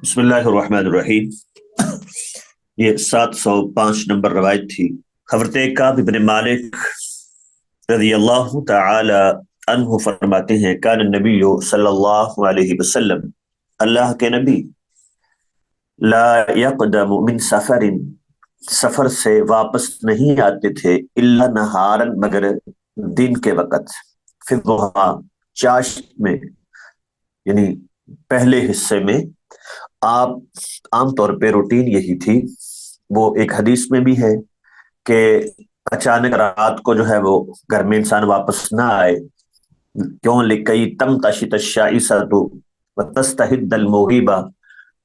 بسم اللہ الرحمن الرحیم۔ یہ 705 نمبر روایت تھی۔ حضرت کعب بن مالک رضی اللہ تعالی عنہ فرماتے ہیں کان النبی صلی اللہ علیہ وسلم، اللہ کے نبی لا یقدم من سفر، سفر سے واپس نہیں آتے تھے، الا نہارا، مگر دن کے وقت، فی الضحیٰ، چاشت میں، یعنی پہلے حصے میں۔ آپ عام طور پہ روٹین یہی تھی، وہ ایک حدیث میں بھی ہے کہ اچانک رات کو جو ہے وہ گھر میں انسان واپس نہ آئے، کیوں لکئی تم تشت الشائسۃ وتستحد الموہبہ،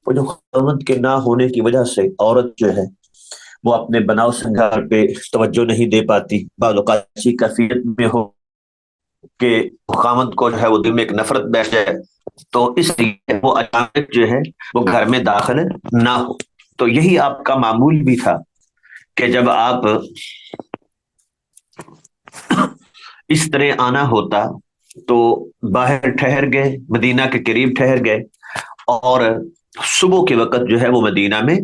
وہ جو خاوند کے نہ ہونے کی وجہ سے عورت جو ہے وہ اپنے بناؤ سنگار پہ توجہ نہیں دے پاتی، بعض اوقات ایسی کیفیت میں ہو کہ خاوند کو جو ہے وہ دل میں ایک نفرت بیٹھ جائے، تو اس لیے وہ اچانک جو ہے وہ گھر میں داخل نہ ہو۔ تو یہی آپ کا معمول بھی تھا کہ جب آپ اس طرح آنا ہوتا تو باہر ٹھہر گئے، مدینہ کے قریب ٹھہر گئے، اور صبح کے وقت جو ہے وہ مدینہ میں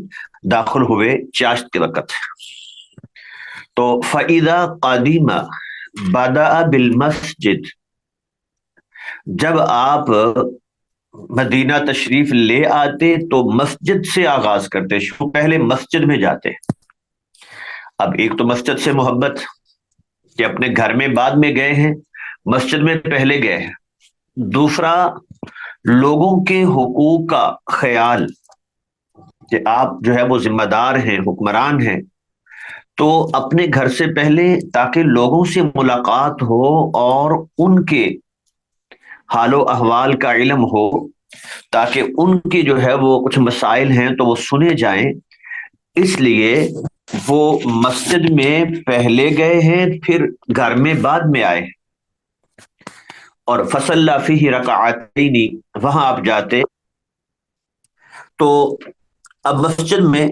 داخل ہوئے، چاشت کے وقت۔ تو فَإِذَا قَدِمَ بَدَأَ بِالْمَسْجِدِ، جب آپ مدینہ تشریف لے آتے تو مسجد سے آغاز کرتے، پہلے مسجد میں جاتے۔ اب ایک تو مسجد سے محبت کہ اپنے گھر میں بعد میں گئے ہیں، مسجد میں پہلے گئے ہیں۔ دوسرا، لوگوں کے حقوق کا خیال کہ آپ جو ہے وہ ذمہ دار ہیں، حکمران ہیں، تو اپنے گھر سے پہلے تاکہ لوگوں سے ملاقات ہو اور ان کے حال و احوال کا علم ہو، تاکہ ان کی جو ہے وہ کچھ مسائل ہیں تو وہ سنے جائیں، اس لیے وہ مسجد میں پہلے گئے ہیں، پھر گھر میں بعد میں آئے، اور فصلی فیہ رکعتین، وہاں آپ جاتے تو اب مسجد میں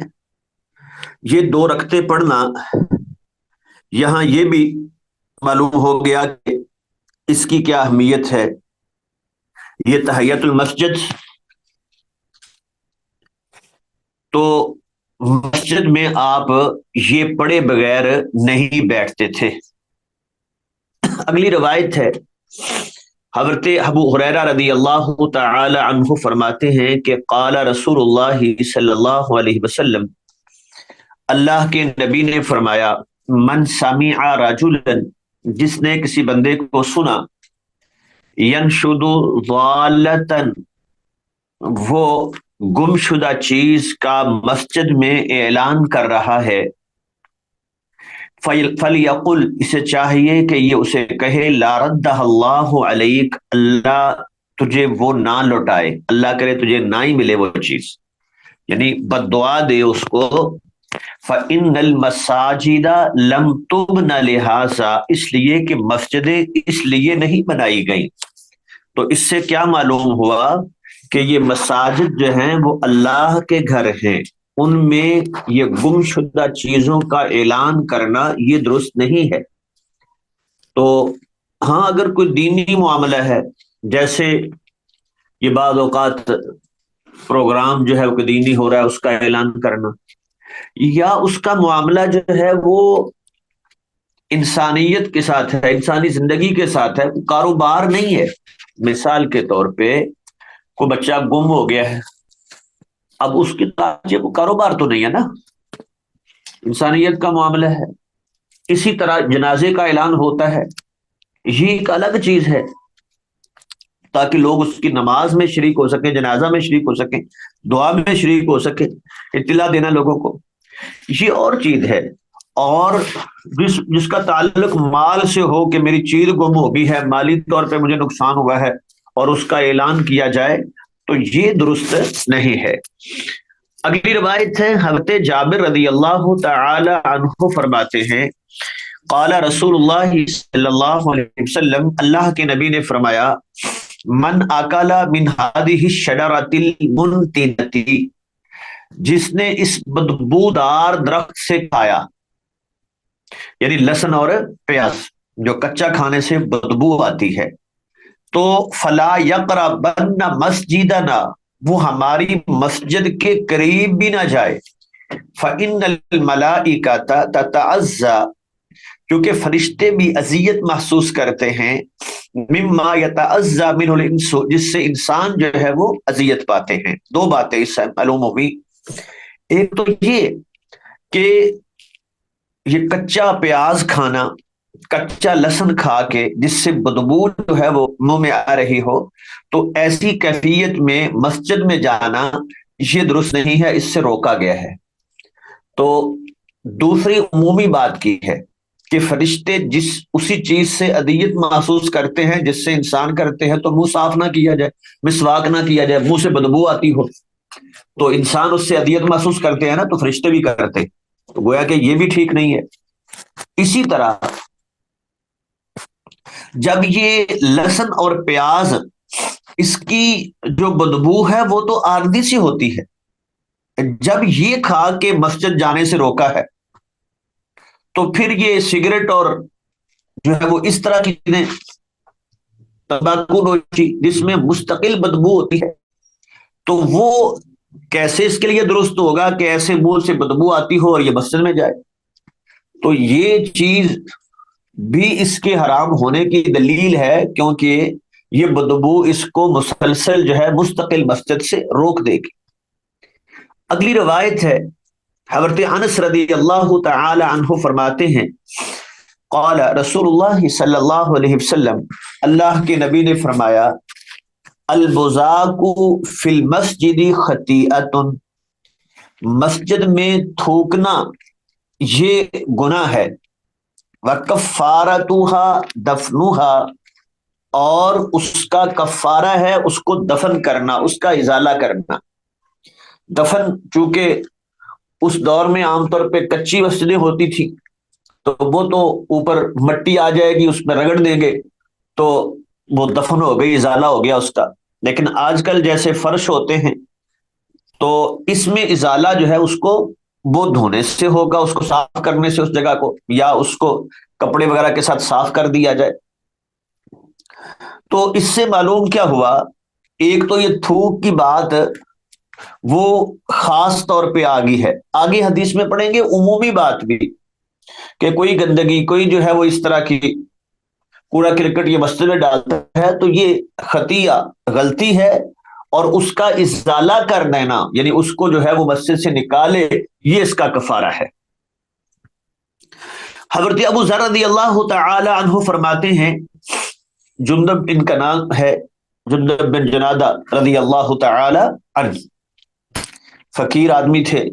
یہ 2 رکعتیں پڑھنا، یہاں یہ بھی معلوم ہو گیا کہ اس کی کیا اہمیت ہے۔ یہ تحیت المسجد، تو مسجد میں آپ یہ پڑھے بغیر نہیں بیٹھتے تھے۔ اگلی روایت ہے، حضرت ابو ہریرہ رضی اللہ تعالی عنہ فرماتے ہیں کہ قال رسول اللہ صلی اللہ علیہ وسلم، اللہ کے نبی نے فرمایا، من سمع رجلا، جس نے کسی بندے کو سنا، ینشد ضالتا، وہ گم شدہ چیز کا مسجد میں اعلان کر رہا ہے، فَلْيَقُلْ، اسے چاہیے کہ یہ اسے کہے، لا ردہ اللہ علیک، اللہ تجھے وہ نہ لوٹائے، اللہ کرے تجھے نہ ہی ملے وہ چیز، یعنی بد دعا دے اس کو۔ فَإِنَّ الْمَسَاجِدَ لَمْ تُبْنَ لِهَٰذَا، اس لیے کہ مسجدیں اس لیے نہیں بنائی گئیں۔ تو اس سے کیا معلوم ہوا کہ یہ مساجد جو ہیں وہ اللہ کے گھر ہیں، ان میں یہ گم شدہ چیزوں کا اعلان کرنا یہ درست نہیں ہے۔ تو ہاں، اگر کوئی دینی معاملہ ہے، جیسے یہ بعض اوقات پروگرام جو ہے وہ دینی ہو رہا ہے، اس کا اعلان کرنا، یا اس کا معاملہ جو ہے وہ انسانیت کے ساتھ ہے، انسانی زندگی کے ساتھ ہے، کاروبار نہیں ہے۔ مثال کے طور پہ کوئی بچہ گم ہو گیا ہے، اب اس کی تلاش کو کاروبار تو نہیں ہے نا، انسانیت کا معاملہ ہے۔ اسی طرح جنازے کا اعلان ہوتا ہے، یہ ایک الگ چیز ہے، تاکہ لوگ اس کی نماز میں شریک ہو سکیں، جنازہ میں شریک ہو سکیں، دعا میں شریک ہو سکیں، اطلاع دینا لوگوں کو، یہ اور چیز ہے۔ اور جس کا تعلق مال سے ہو کہ میری چیز گم ہو گئی ہے، مالی طور پہ مجھے نقصان ہوا ہے، اور اس کا اعلان کیا جائے، تو یہ درست نہیں ہے۔ اگلی روایت ہے، حضرت جابر رضی اللہ تعالی عنہ فرماتے ہیں، قال رسول اللہ صلی اللہ علیہ وسلم، اللہ کے نبی نے فرمایا، من اکل من هذه الشجرۃ المنتنۃ، جس نے اس بدبودار درخت سے کھایا، یعنی لہسن اور پیاز جو کچا کھانے سے بدبو آتی ہے، تو فلا یقربن مسجدنا، وہ ہماری مسجد کے قریب بھی نہ جائے۔ فَإِنَّ الْمَلَائِكَةَ تَتَعَزَّى، کیونکہ فرشتے بھی اذیت محسوس کرتے ہیں، مما یتعزى منہ الانس، جس سے انسان جو ہے وہ اذیت پاتے ہیں۔ دو باتیں اس سے معلوم ہوئی، ایک تو یہ کہ یہ کچا پیاز کھانا، کچا لہسن کھا کے جس سے بدبو جو ہے وہ منہ میں آ رہی ہو، تو ایسی کیفیت میں مسجد میں جانا یہ درست نہیں ہے، اس سے روکا گیا ہے۔ تو دوسری عمومی بات کی ہے کہ فرشتے اسی چیز سے اذیت محسوس کرتے ہیں جس سے انسان کرتے ہیں، تو منہ صاف نہ کیا جائے، مسواک نہ کیا جائے، منہ سے بدبو آتی ہو تو انسان اس سے اذیت محسوس کرتے ہیں نا، تو فرشتے بھی کرتے، تو گویا کہ یہ بھی ٹھیک نہیں ہے۔ اسی طرح جب یہ لہسن اور پیاز، اس کی جو بدبو ہے وہ تو عارضی سی ہوتی ہے، جب یہ کھا کے مسجد جانے سے روکا ہے تو پھر یہ سگریٹ اور جو ہے وہ اس طرح کی چیزیں، تمباکو نوشی جس میں مستقل بدبو ہوتی ہے، تو وہ کیسے اس کے لیے درست ہوگا کہ ایسے منہ سے بدبو آتی ہو اور یہ مسجد میں جائے؟ تو یہ چیز بھی اس کے حرام ہونے کی دلیل ہے، کیونکہ یہ بدبو اس کو مسلسل جو ہے مستقل مسجد سے روک دے گی۔ اگلی روایت ہے، حضرت انس رضی اللہ تعالی عنہ فرماتے ہیں، قال رسول اللہ صلی اللہ علیہ وسلم، اللہ کے نبی نے فرمایا، البزاق فی المسجد خطیئۃ، مسجد میں تھوکنا یہ گناہ ہے، وکفارتها دفنها، اور اس کا کفارہ ہے اس کو دفن کرنا، اس کا ازالہ کرنا۔ دفن چونکہ اس دور میں عام طور پہ کچی مسجدیں ہوتی تھی، تو وہ تو اوپر مٹی آ جائے گی، اس میں رگڑ دیں گے تو وہ دفن ہو گئی، ازالہ ہو گیا اس کا۔ لیکن آج کل جیسے فرش ہوتے ہیں تو اس میں ازالہ جو ہے اس کو وہ دھونے سے ہوگا، اس کو صاف کرنے سے اس جگہ کو، یا اس کو کپڑے وغیرہ کے ساتھ صاف کر دیا جائے۔ تو اس سے معلوم کیا ہوا، ایک تو یہ تھوک کی بات وہ خاص طور پہ آگی ہے، آگے حدیث میں پڑھیں گے عمومی بات بھی، کہ کوئی گندگی، کوئی جو ہے وہ اس طرح کی کوڑا کرکٹ یہ مسجد میں ڈالتا ہے تو یہ خطیہ، غلطی ہے، اور اس کا ازالہ کر دینا یعنی اس کو جو ہے وہ مسجد سے نکالے، یہ اس کا کفارہ ہے۔ حضرت ابو ذر رضی اللہ تعالی عنہ فرماتے ہیں، جندب ان کا نام ہے، جندب بن جنادہ رضی اللہ تعالی عنہ، فقیر آدمی تھے،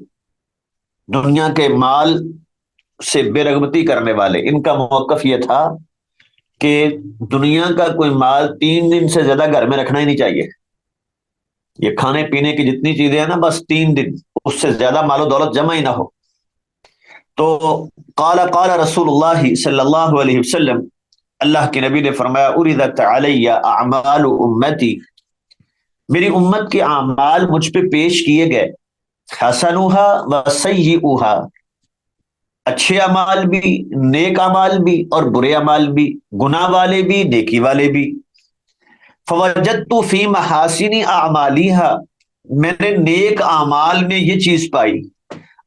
دنیا کے مال سے بے رغبتی کرنے والے۔ ان کا موقف یہ تھا کہ دنیا کا کوئی مال 3 دن سے زیادہ گھر میں رکھنا ہی نہیں چاہیے، یہ کھانے پینے کی جتنی چیزیں ہیں نا، بس 3 دن، اس سے زیادہ مال و دولت جمع ہی نہ ہو۔ تو قال رسول اللہ صلی اللہ علیہ وسلم، اللہ کے نبی نے فرمایا، اردت علی اعمال امتی، میری امت کے اعمال مجھ پہ پیش کیے گئے، حسنوها و سیئوها، اچھے اعمال بھی، نیک اعمال بھی، اور برے اعمال بھی، گناہ والے بھی، نیکی والے بھی۔ فوجدت فی محاسن اعمالها، میں نے نیک اعمال میں یہ چیز پائی،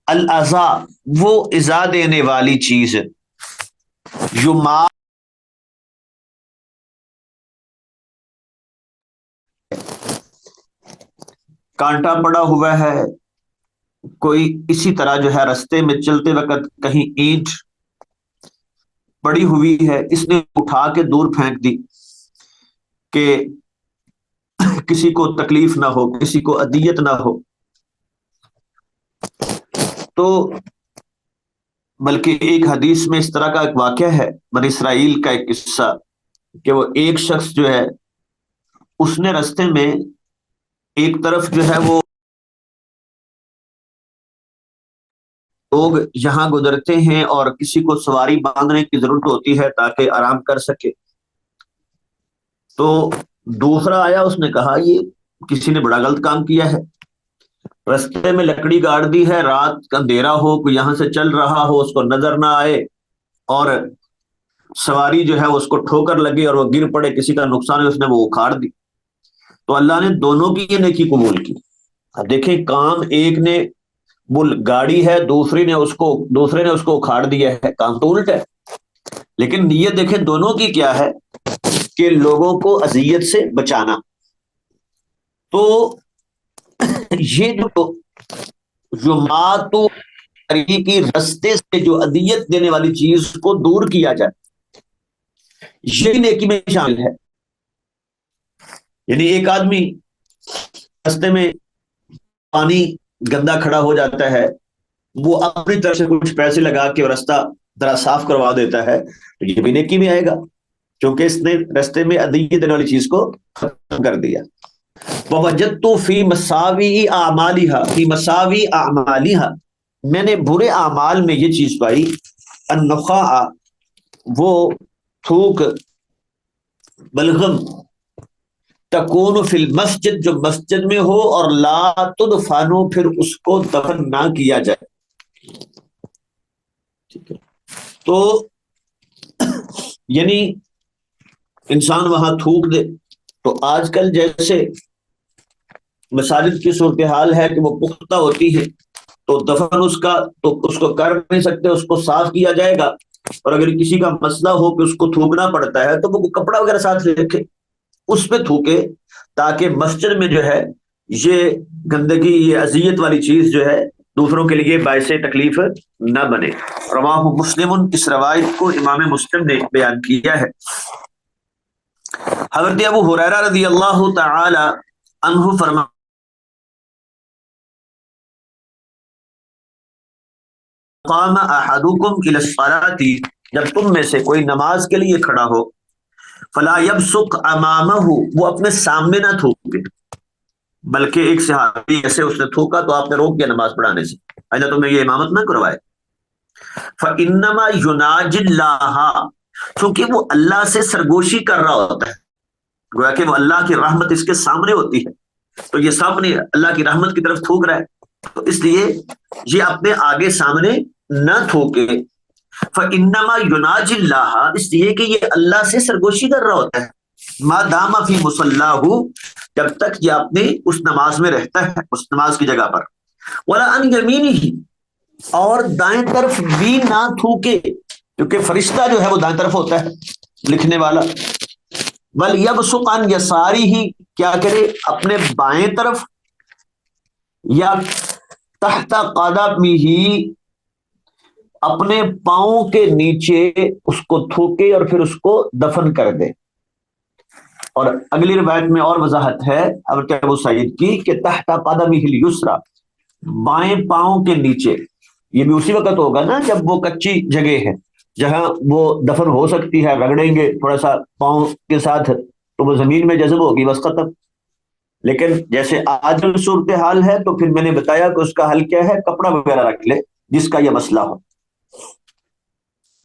الازا، وہ ازا دینے والی چیز، یما، کانٹا پڑا ہوا ہے، کوئی اسی طرح جو ہے رستے میں چلتے وقت کہیں اینٹ پڑی ہوئی ہے، اس نے اٹھا کے دور پھینک دی کہ کسی کو تکلیف نہ ہو، کسی کو اذیت نہ ہو۔ تو بلکہ ایک حدیث میں اس طرح کا ایک واقعہ ہے، بنی اسرائیل کا ایک قصہ، کہ وہ ایک شخص جو ہے اس نے رستے میں ایک طرف جو ہے وہ لوگ یہاں گزرتے ہیں اور کسی کو سواری باندھنے کی ضرورت ہوتی ہے تاکہ آرام کر سکے، تو دوسرا آیا، اس نے کہا یہ کسی نے بڑا غلط کام کیا ہے، رستے میں لکڑی گاڑ دی ہے، رات کا اندھیرا ہو، کوئی یہاں سے چل رہا ہو، اس کو نظر نہ آئے، اور سواری جو ہے اس کو ٹھوکر لگی اور وہ گر پڑے، کسی کا نقصان ہے، اس نے وہ اکھاڑ دی۔ تو اللہ نے دونوں کی یہ نیکی قبول کی۔ اب دیکھیں کام ایک نے وہ گاڑی ہے، دوسرے نے اس کو اکھاڑ دیا ہے، کام تو الٹ ہے، لیکن نیت دیکھیں دونوں کی کیا ہے کہ لوگوں کو اذیت سے بچانا۔ تو یہ جو ماتو طریقی رستے سے جو اذیت دینے والی چیز کو دور کیا جائے، یہ نیکی میں شامل ہے۔ یعنی ایک آدمی رستے میں پانی گندا کھڑا ہو جاتا ہے، وہ اپنی طرف سے کچھ پیسے لگا کے رستہ ذرا صاف کروا دیتا ہے، تو یہ بھی نیکی میں آئے گا، کیونکہ اس نے رستے میں اذیت دینے والی چیز کو ختم کر دیا۔ وَوَجَدْتُ فِي مَسَاوِئِ أَعْمَالِهَا فِي مَسَاوِئِ أَعْمَالِهَا، میں نے برے اعمال میں یہ چیز پائی، النخاء، وہ تھوک، بلغم، تکون فی المسجد، جو مسجد میں ہو، اور لا تدفن، پھر اس کو دفن نہ کیا جائے۔ ٹھیک ہے، تو یعنی انسان وہاں تھوک دے، تو آج کل جیسے مساجد کی صورتحال ہے کہ وہ پختہ ہوتی ہے، تو دفن اس کو کر نہیں سکتے، اس کو صاف کیا جائے گا، اور اگر کسی کا مسئلہ ہو کہ اس کو تھوکنا پڑتا ہے تو وہ کپڑا وغیرہ ساتھ رکھے، اس پہ تھوکے، تاکہ مسجد میں جو ہے یہ گندگی، یہ اذیت والی چیز جو ہے دوسروں کے لیے باعث تکلیف نہ بنے۔ رواہ مسلم، اس روایت کو امام مسلم نے بیان کیا ہے۔ حضرت ابو ہریرہ رضی اللہ تعالی عنہ فرما قام احدکم الی الصلاۃ، جب تم میں سے کوئی نماز کے لیے کھڑا ہو، فلا یبصق امامہ، وہ اپنے سامنے نہ تھوکے، بلکہ ایک صحابی ایسے اس نے تھوکا تو آپ نے روک دیا نماز پڑھانے سے، اللہ تمہیں یہ امامت نہ کروائے۔ فانما یناجی اللہ، چونکہ وہ اللہ سے سرگوشی کر رہا ہوتا ہے، گویا کہ وہ اللہ کی رحمت اس کے سامنے ہوتی ہے، تو یہ سامنے اللہ کی رحمت کی طرف تھوک رہا ہے، تو اس لیے یہ اپنے آگے سامنے نہ تھوکے۔ فانما یناجی اللہ، اس لیے کہ یہ اللہ سے سرگوشی کر رہا ہوتا ہے، ما دام فی مصلاہ، جب تک یہ اپنی اس نماز میں رہتا ہے، اس نماز کی جگہ پر، ولا عن یمینہ، اور دائیں طرف بھی نہ تھوکے، کیونکہ فرشتہ جو ہے وہ دائیں طرف ہوتا ہے لکھنے والا، بل یبصق عن یسارہ، کیا کرے اپنے بائیں طرف، یا تحت قدمہ، اپنے پاؤں کے نیچے اس کو تھوکے اور پھر اس کو دفن کر دے۔ اور اگلی روایت میں اور وضاحت ہے حضرت ابو سعید کی کہ تحت قدمہ الیسریٰ، بائیں پاؤں کے نیچے، یہ بھی اسی وقت ہوگا نا جب وہ کچی جگہ ہے جہاں وہ دفن ہو سکتی ہے، رگڑیں گے تھوڑا سا پاؤں کے ساتھ تو وہ زمین میں جذب ہوگی، بس ختم۔ لیکن جیسے آج صورتحال ہے تو پھر میں نے بتایا کہ اس کا حل کیا ہے، کپڑا وغیرہ رکھ لے جس کا یہ مسئلہ ہو۔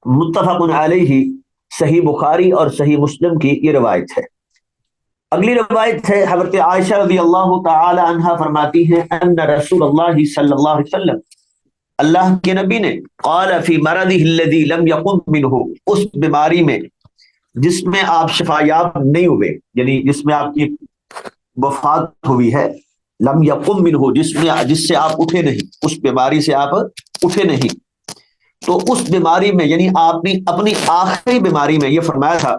متفق علیہ، صحیح بخاری اور صحیح مسلم کی یہ روایت ہے۔ اگلی روایت ہے حضرت عائشہ رضی اللہ تعالی عنہا فرماتی ہیں ان رسول اللہ صلی اللہ علیہ وسلم، اللہ کے نبی نے، قال فی مرضہ الذی لم یقم منہ، اس بیماری میں جس میں آپ شفا یاب نہیں ہوئے، یعنی جس میں آپ کی وفات ہوئی ہے، لم یقم منہ، جس سے آپ اٹھے نہیں، اس بیماری سے آپ اٹھے نہیں، تو اس بیماری میں یعنی آپ نے اپنی آخری بیماری میں یہ فرمایا تھا،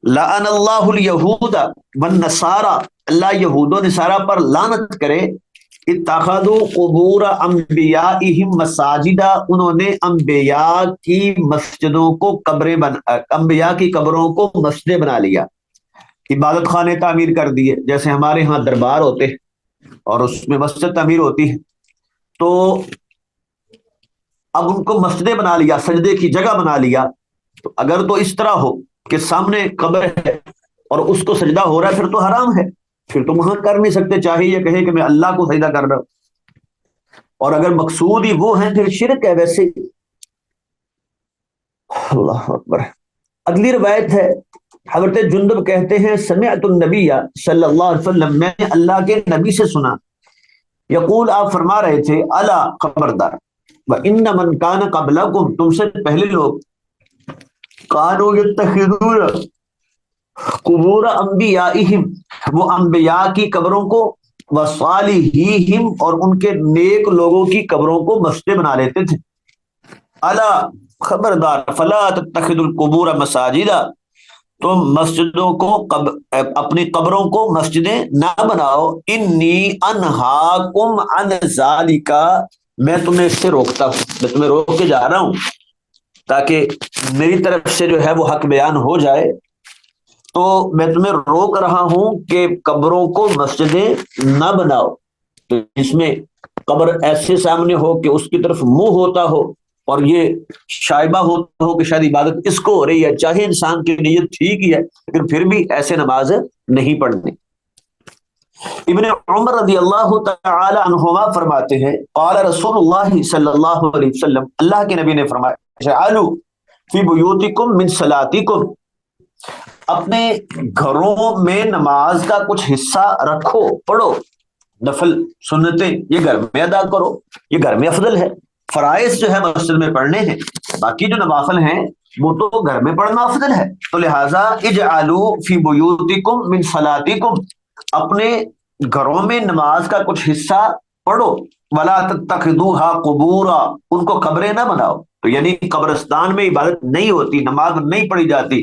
لعن اللہ الیہود والنصارى، اللہ یہود و نصارہ پر لعنت کرے، اتخذوا قبور انبیائہم مساجدا، انہوں نے انبیاء کی مسجدوں کو انبیاء کی قبروں کو مسجد بنا لیا، عبادت خانے تعمیر کر دیے، جیسے ہمارے ہاں دربار ہوتے ہیں اور اس میں مسجد تعمیر ہوتی ہے، تو اب ان کو مسجدیں بنا لیا، سجدے کی جگہ بنا لیا۔ تو اگر تو اس طرح ہو کہ سامنے قبر ہے اور اس کو سجدہ ہو رہا ہے، پھر تو حرام ہے، پھر تم وہاں کر نہیں سکتے، چاہے یہ کہے کہ میں اللہ کو سجدہ کر رہا ہوں، اور اگر مقصود ہی وہ ہیں پھر شرک ہے ویسے۔ اللہ اکبر۔ اگلی روایت ہے حضرت جندب کہتے ہیں سمعت النبی صلی اللہ علیہ وسلم، میں نے اللہ کے نبی سے سنا، یقول، آپ فرما رہے تھے، الا، خبردار، وَإِنَّ مَنْ كَانَ قَبْلَكُمْ، تم سے پہلے لوگ، كَانُوا يَتَّخِذُونَ قبور انبیائہم، وہ انبیاء کی قبروں کو، وصالحیہم، اور ان کے نیک لوگوں کی قبروں کو مسجد بنا لیتے تھے۔ الا، خبردار، فلا تتخذوا القبور مساجدا، تم مسجدوں کو اپنی قبروں کو مسجدیں نہ بناؤ۔ انی انہاکم عن ذالک، میں تمہیں اس سے روکتا ہوں، میں تمہیں روک کے جا رہا ہوں تاکہ میری طرف سے جو ہے وہ حق بیان ہو جائے۔ تو میں تمہیں روک رہا ہوں کہ قبروں کو مسجدیں نہ بناؤ۔ تو اس میں قبر ایسے سامنے ہو کہ اس کی طرف منہ ہوتا ہو، اور یہ شائبہ ہوتا ہو کہ شاید عبادت اس کو ہو رہی ہے، چاہے انسان کی نیت ٹھیک ہی ہے لیکن پھر بھی ایسے نماز نہیں پڑھنی۔ ابن عمر رضی اللہ تعالی عنہما فرماتے ہیں، قال رسول اللہ صلی اللہ علیہ وسلم، اللہ کے نبی نے فرمایا، اجعلوا فی بیوتکم من صلاتکم، اپنے گھروں میں نماز کا کچھ حصہ رکھو، پڑھو، نفل سنتیں یہ گھر میں ادا کرو، یہ گھر میں افضل ہے۔ فرائض جو ہے مسجد میں پڑھنے ہیں، باقی جو نوافل ہیں وہ تو گھر میں پڑھنا افضل ہے۔ تو لہٰذا اجعلوا فی بیوتکم من صلاتکم، اپنے گھروں میں نماز کا کچھ حصہ پڑھو، ولا تتخذوها قبورا، ان کو قبریں نہ بناؤ۔ تو یعنی قبرستان میں عبادت نہیں ہوتی، نماز نہیں پڑھی جاتی،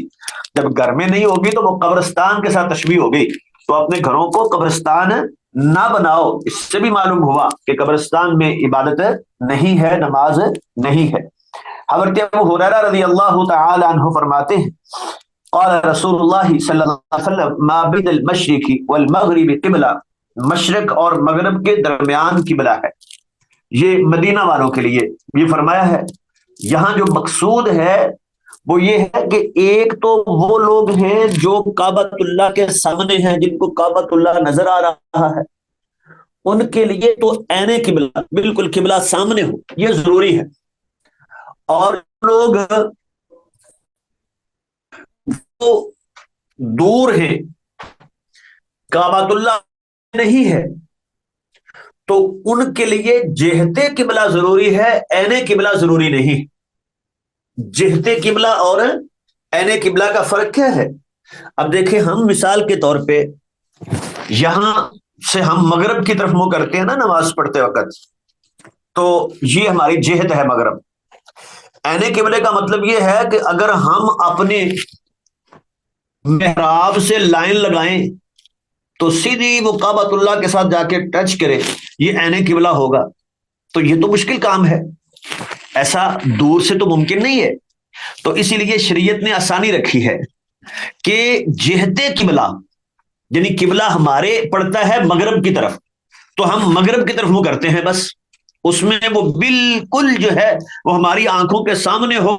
جب گھر میں نہیں ہوگی تو وہ قبرستان کے ساتھ تشبیہ ہوگی۔ تو اپنے گھروں کو قبرستان نہ بناؤ، اس سے بھی معلوم ہوا کہ قبرستان میں عبادت نہیں ہے، نماز نہیں ہے۔ حضرت ابو ہریرہ رضی اللہ تعالی عنہ فرماتے ہیں، قال رسول اللہ صلی اللہ علیہ وسلم، ما بین المشرق والمغرب قبلہ، مشرق اور مغرب کے درمیان قبلہ ہے۔ یہ مدینہ والوں کے لیے یہ فرمایا ہے۔ یہاں جو مقصود ہے وہ یہ ہے کہ ایک تو وہ لوگ ہیں جو کعبۃ اللہ کے سامنے ہیں، جن کو کعبۃ اللہ نظر آ رہا ہے، ان کے لیے تو عین قبلہ، بالکل قبلہ سامنے ہو، یہ ضروری ہے۔ اور لوگ جو دور ہیں، کعبۃ اللہ نہیں ہے، تو ان کے لیے جہت قبلہ ضروری ہے، عین قبلہ ضروری نہیں۔ جہت قبلہ اور عین قبلہ کا فرق کیا ہے؟ اب دیکھیں، ہم مثال کے طور پہ یہاں سے ہم مغرب کی طرف منہ کرتے ہیں نا نماز پڑھتے وقت، تو یہ ہماری جہت ہے مغرب۔ عین قبلے کا مطلب یہ ہے کہ اگر ہم اپنے محراب سے لائن لگائیں تو سیدھی وہ کعبۃ اللہ کے ساتھ جا کے ٹچ کرے، یہ عین قبلہ ہوگا۔ تو یہ تو مشکل کام ہے، ایسا دور سے تو ممکن نہیں ہے۔ تو اسی لیے شریعت نے آسانی رکھی ہے کہ جہت قبلہ، یعنی قبلہ ہمارے پڑتا ہے مغرب کی طرف، تو ہم مغرب کی طرف منہ کرتے ہیں، بس اس میں وہ بالکل جو ہے وہ ہماری آنکھوں کے سامنے ہو،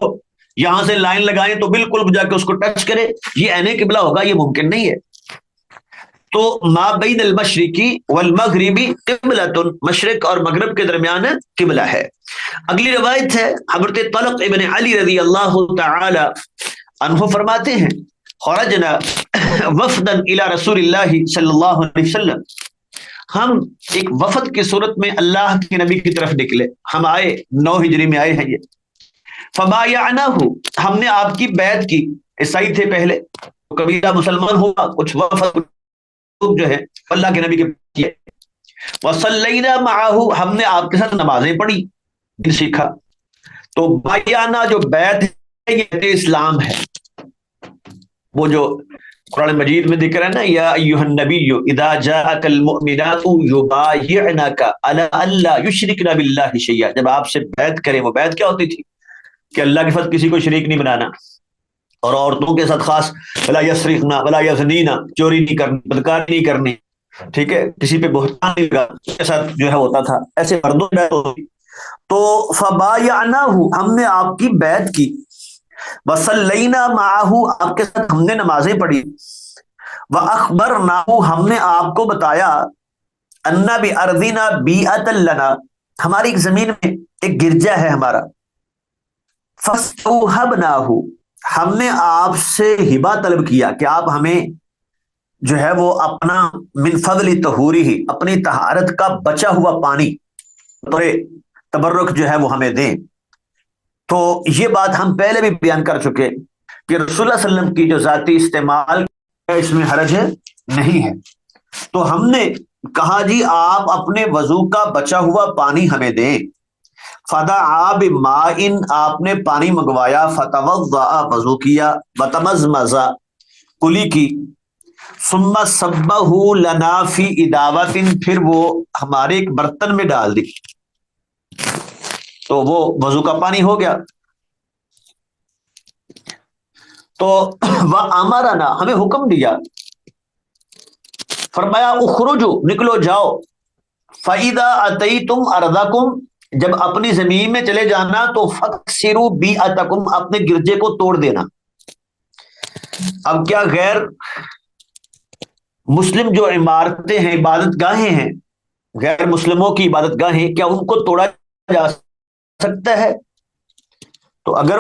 یہاں سے لائن لگائیں تو بالکل جا کے اس کو ٹچ کرے، یہ عین قبلہ ہوگا، یہ ممکن نہیں ہے۔ تو ما بین المشرقی والمغربی قبلۃ، مشرق اور مغرب کے درمیان قبلہ ہے۔ اگلی روایت ہے، حضرت طلق ابن علی رضی اللہ تعالی عنہ فرماتے ہیں، خرجنا وفدا الی رسول اللہ صلی اللہ علیہ وسلم، ہم ایک وفد کی صورت میں اللہ کے نبی کی طرف نکلے، ہم آئے، 9 ہجری میں آئے ہیں یہ۔ فبایعناہ، ہم نے آپ کی بیعت کی، عیسائی تھے پہلے، قبیلہ مسلمان ہوا، کچھ وفد جو ہے اللہ کے نبی کے کیے۔ وصلینا معہ، ہم نے آپ کے ساتھ نمازیں پڑھی، دین سیکھا۔ تو بایعنہ جو بیعت ہے یہ اسلام ہے، وہ جو قرآن مجید میں ذکر ہے نا، یا ایھا النبی اذا جاءک المؤمنات یبایعنک علی الا یشرکن باللہ شیئا، جب آپ سے بیعت کرے، وہ بیعت کیا ہوتی تھی کہ اللہ کے ساتھ کسی کو شریک نہیں بنانا، اور عورتوں کے ساتھ خاص ولا یسرقن ولا یزنین، چوری نہیں کرنی، بدکاری نہیں کرنی، ٹھیک ہے، کسی پہ بہتان نہیں لگانا، اس کے ساتھ جو ہے ہوتا تھا، ایسے مردوں میں ہوتی۔ تو فبایعناہ، ہم نے آپ کی بیعت کی، وصلینا معہ، آپ کے ساتھ ہم نے نمازیں پڑھی، وَأَخْبَرْنَاهُ، ہم نے آپ کو بتایا، أَنَّ بِأَرْضِنَا بِيئَةً لَنَا، ہماری ایک زمین میں ایک گرجا ہے ہمارا، فَاسْتَوْهَبْنَاهُ، ہم نے آپ سے ہبہ طلب کیا کہ آپ ہمیں جو ہے وہ اپنا من فضل طہورہ، اپنی طہارت کا بچا ہوا پانی بطور تبرک جو ہے وہ ہمیں دیں۔ تو یہ بات ہم پہلے بھی بیان کر چکے کہ رسول اللہ صلی اللہ علیہ وسلم کی جو ذاتی استعمال اس میں حرج نہیں ہے۔ تو ہم نے کہا جی آپ اپنے وضو کا بچا ہوا پانی ہمیں دیں۔ فدعا بماء، آپ نے پانی منگوایا، فتوضا، وضو کیا، وتمزمز، کلی کی، ثم صبہ لنا فی اداوت، پھر وہ ہمارے ایک برتن میں ڈال دی، تو وہ وضو کا پانی ہو گیا۔ تو وامرنا، ہمیں حکم دیا، فرمایا اخرجوا، نکلو جاؤ، فَإِذَا أَتَيْتُمْ أَرْضَكُمْ، جب اپنی زمین میں چلے جانا تو فَكْسِرُوا بِيئَتَكُمْ، اپنے گرجے کو توڑ دینا۔ اب کیا غیر مسلم جو عمارتیں ہیں، عبادت گاہیں ہیں، غیر مسلموں کی عبادت گاہیں، کیا ان کو توڑا جا سکتا ہے؟ تو اگر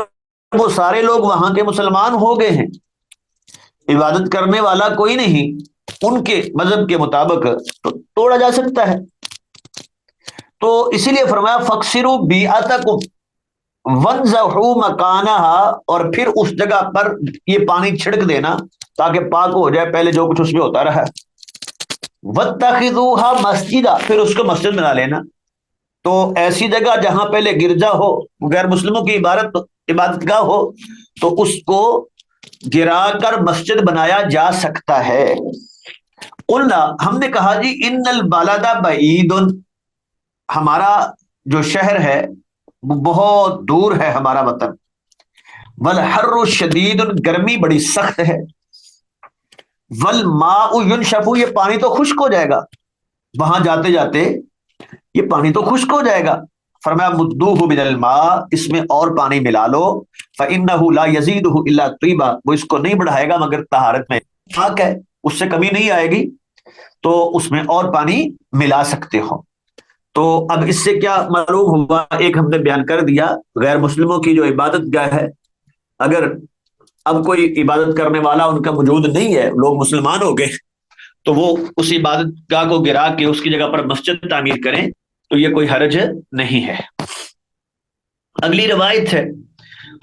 وہ سارے لوگ وہاں کے مسلمان ہو گئے ہیں، عبادت کرنے والا کوئی نہیں ان کے مذہب کے مطابق، تو توڑا جا سکتا ہے۔ تو اسی لیے فرمایا فَاكْسِرُوا بِيئَتَكُمْ وَانزَحُوا مَكَانَهَا، اور پھر اس جگہ پر یہ پانی چھڑک دینا تاکہ پاک ہو جائے، پہلے جو کچھ اس میں ہوتا رہا۔ وَاتَّخِذُوهَا مَسْجِدًا، پھر اس کو مسجد بنا لینا۔ تو ایسی جگہ جہاں پہلے گرجا ہو، غیر مسلموں کی عبادت گاہ ہو، تو اس کو گرا کر مسجد بنایا جا سکتا ہے۔ قلنا، ہم نے کہا جی ان البلد بعید، ہمارا جو شہر ہے وہ بہت دور ہے، ہمارا وطن، والحر شدید، گرمی بڑی سخت ہے، والماء ینشف، یہ پانی تو خشک ہو جائے گا، وہاں جاتے جاتے یہ پانی تو خشک ہو جائے گا۔ فرمایا مدوہ من الماء، اس میں اور پانی ملا لو، فإنہ لا یزیدہ الا طیبا، وہ اس کو نہیں بڑھائے گا مگر طہارت میں، پاک ہے، اس سے کمی نہیں آئے گی، تو اس میں اور پانی ملا سکتے ہو۔ تو اب اس سے کیا معلوم ہوا؟ ایک ہم نے بیان کر دیا، غیر مسلموں کی جو عبادت گاہ ہے، اگر اب کوئی عبادت کرنے والا ان کا موجود نہیں ہے، لوگ مسلمان ہو گئے، تو وہ اس عبادت گاہ کو گرا کے اس کی جگہ پر مسجد تعمیر کریں تو یہ کوئی حرج نہیں ہے۔ اگلی روایت ہے،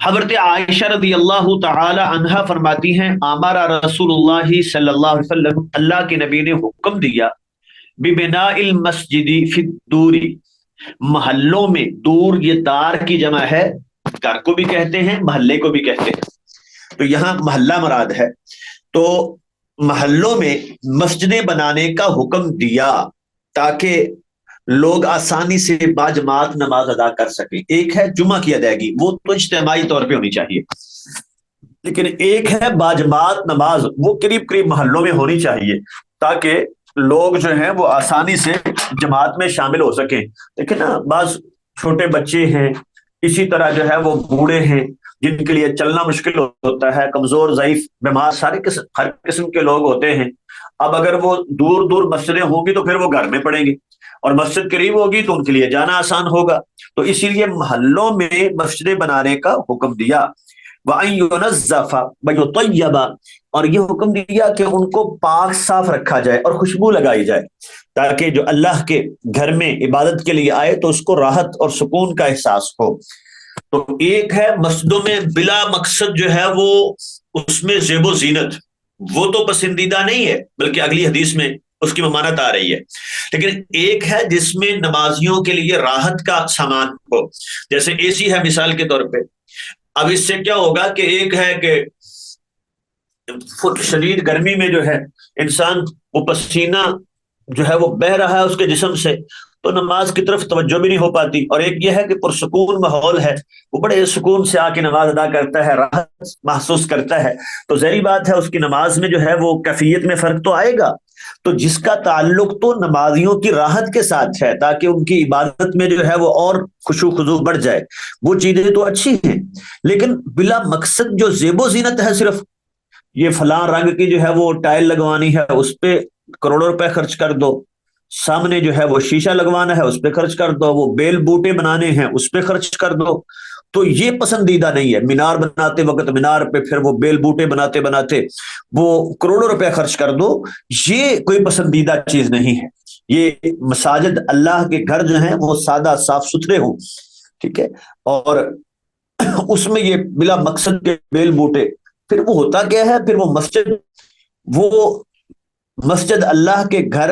حضرت عائشہ رضی اللہ تعالی عنہا فرماتی ہیں، آمارا رسول اللہ صلی اللہ علیہ وسلم، اللہ کے نبی نے حکم دیا، ببناء المسجد فی الدور، محلوں میں، دور یہ دار کی جمع ہے، گھر کو بھی کہتے ہیں محلے کو بھی کہتے ہیں، تو یہاں محلہ مراد ہے، تو محلوں میں مسجدیں بنانے کا حکم دیا تاکہ لوگ آسانی سے باجماعت نماز ادا کر سکیں۔ ایک ہے جمعہ کی ادائیگی، وہ تو اجتماعی طور پہ ہونی چاہیے، لیکن ایک ہے باجماعت نماز، وہ قریب قریب محلوں میں ہونی چاہیے تاکہ لوگ جو ہیں وہ آسانی سے جماعت میں شامل ہو سکیں۔ دیکھیں نا، بعض چھوٹے بچے ہیں، اسی طرح جو ہے وہ بوڑھے ہیں جن کے لیے چلنا مشکل ہوتا ہے، کمزور ضعیف بیمار، ہر قسم کے لوگ ہوتے ہیں۔ اب اگر وہ دور دور مسجدیں ہوں گی تو پھر وہ گھر میں پڑھیں گے، اور مسجد قریب ہوگی تو ان کے لیے جانا آسان ہوگا، تو اسی لیے محلوں میں مسجدیں بنانے کا حکم دیا۔ وَأَن يُنَزَّفَ وَيُطَيَّبَ، اور یہ حکم دیا کہ ان کو پاک صاف رکھا جائے اور خوشبو لگائی جائے تاکہ جو اللہ کے گھر میں عبادت کے لیے آئے تو اس کو راحت اور سکون کا احساس ہو۔ تو ایک ہے مسجدوں میں بلا مقصد جو ہے وہ اس میں زیب و زینت، وہ تو پسندیدہ نہیں ہے، بلکہ اگلی حدیث میں اس کی ممانعت آ رہی ہے، لیکن ایک ہے جس میں نمازیوں کے لیے راحت کا سامان ہو، جیسے اے سی ہے مثال کے طور پہ۔ اب اس سے کیا ہوگا کہ ایک ہے کہ شدید گرمی میں جو ہے انسان وہ پسینہ جو ہے وہ بہہ رہا ہے اس کے جسم سے، تو نماز کی طرف توجہ بھی نہیں ہو پاتی، اور ایک یہ ہے کہ پرسکون ماحول ہے، وہ بڑے سکون سے آ کے نماز ادا کرتا ہے، راحت محسوس کرتا ہے، تو ظاہری بات ہے اس کی نماز میں جو ہے وہ کیفیت میں فرق تو آئے گا۔ تو جس کا تعلق تو نمازیوں کی راحت کے ساتھ ہے تاکہ ان کی عبادت میں جو ہے وہ اور خشوع خضوع بڑھ جائے، وہ چیزیں تو اچھی ہیں، لیکن بلا مقصد جو زیب و زینت ہے، صرف یہ فلاں رنگ کی جو ہے وہ ٹائل لگوانی ہے اس پہ کروڑوں روپے خرچ کر دو، سامنے جو ہے وہ شیشہ لگوانا ہے اس پہ خرچ کر دو، وہ بیل بوٹے بنانے ہیں اس پہ خرچ کر دو، تو یہ پسندیدہ نہیں ہے۔ مینار بناتے وقت مینار پہ پھر وہ بیل بوٹے بناتے بناتے وہ کروڑوں روپے خرچ کر دو، یہ کوئی پسندیدہ چیز نہیں ہے۔ یہ مساجد اللہ کے گھر جو ہیں وہ سادہ صاف ستھرے ہوں، ٹھیک ہے، اور اس میں یہ بلا مقصد کے بیل بوٹے، پھر وہ ہوتا کیا ہے، پھر وہ مسجد وہ مسجد اللہ کے گھر،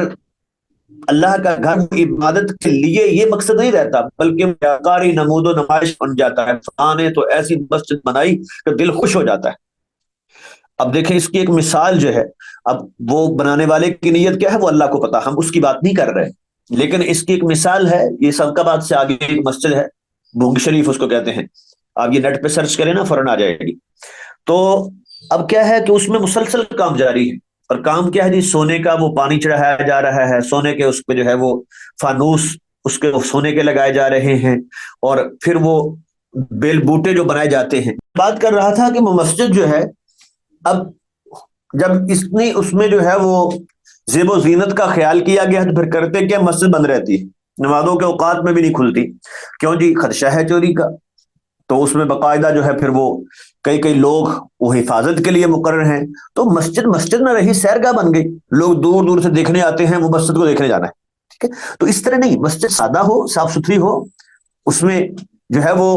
اللہ کا گھر عبادت کے لیے یہ مقصد نہیں رہتا، بلکہ کاری نمود و نمائش بن جاتا ہے. فلاں نے تو ایسی مسجد بنائی کہ دل خوش ہو جاتا ہے. اب دیکھیں اس کی ایک مثال جو ہے، اب وہ بنانے والے کی نیت کیا ہے وہ اللہ کو پتا، ہم اس کی بات نہیں کر رہے، لیکن اس کی ایک مثال ہے. یہ سب بات سے آگے ایک مسجد ہے، بھونگ شریف اس کو کہتے ہیں، آپ یہ نیٹ پہ سرچ کریں نا فوراً آ جائے گی. تو اب کیا ہے کہ اس میں مسلسل کام جاری ہے، اور کام کیا ہے جی، سونے کا وہ پانی چڑھایا جا رہا ہے، سونے کے اس پہ جو ہے وہ فانوس اس کے سونے کے لگائے جا رہے ہیں، اور پھر وہ بیل بوٹے جو بنائے جاتے ہیں. بات کر رہا تھا کہ وہ مسجد جو ہے، اب جب اس میں جو ہے وہ زیب و زینت کا خیال کیا گیا تو پھر کرتے کیا، مسجد بند رہتی ہے، نمازوں کے اوقات میں بھی نہیں کھلتی. کیوں جی؟ خدشہ ہے چوری کا. تو اس میں باقاعدہ جو ہے پھر وہ کئی کئی لوگ وہ حفاظت کے لیے مقرر ہیں. تو مسجد مسجد نہ رہی، سیرگاہ بن گئی، لوگ دور دور سے دیکھنے آتے ہیں، وہ مسجد کو دیکھنے جانا ہے. ٹھیک ہے، تو اس طرح نہیں، مسجد سادہ ہو، صاف ستھری ہو، اس میں جو ہے وہ